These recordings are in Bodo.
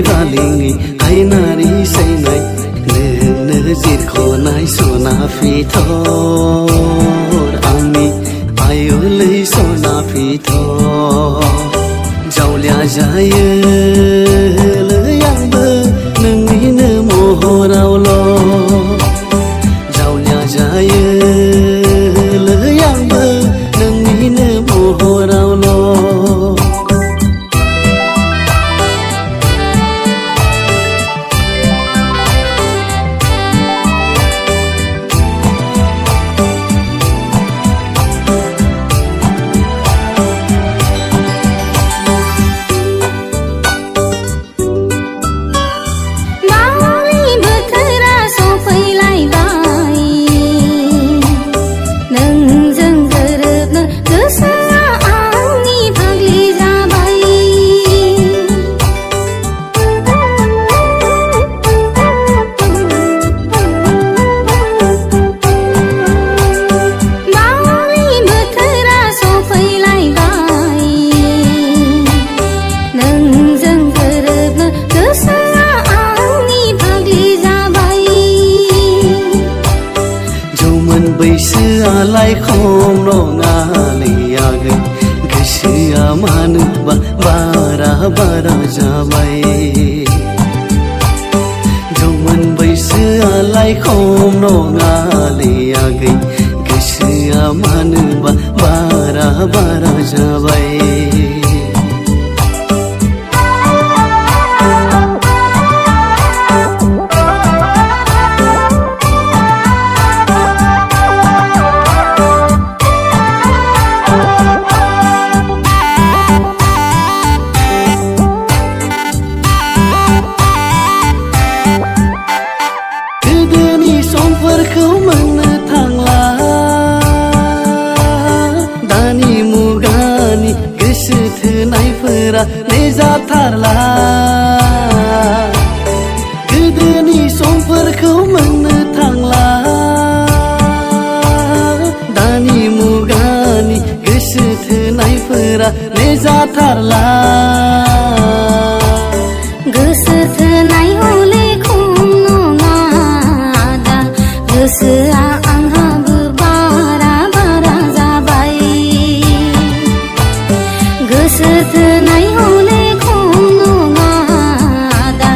Balingi ainari sainai ne jirkhonai sona fitor ami ayolei sona fitor jaulia jaye leyangbe nengine mohorawlo jaulia jaye leyangbe nengine mohorawlo Alai khom no ngaliage gisia manuba bara bara jabai joman baise alai khom no ngaliage gisia manuba bara bara jabai Somfarkau mana thangla dani mugani goसो थोनायफोरा नेजाथारला गोदोनि समफोरखौ मोननो थांला दानि मुगानि गोसो थोनायफोरा नेजाथारला गोसो थोनाय हले गोसोआ आंहाबो बारा बारा जाबाय गोसो थोनाय हले खम नङा दा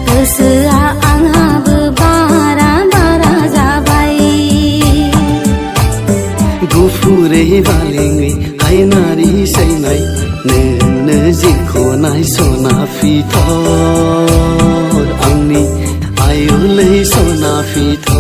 गोसोआ आंहाबो बारा बारा जाबाय गुफुरै बालेङै आयनारि सैनाय नोंनो जिरख'नाय सना फिथर आंनि आयलै सना फिथर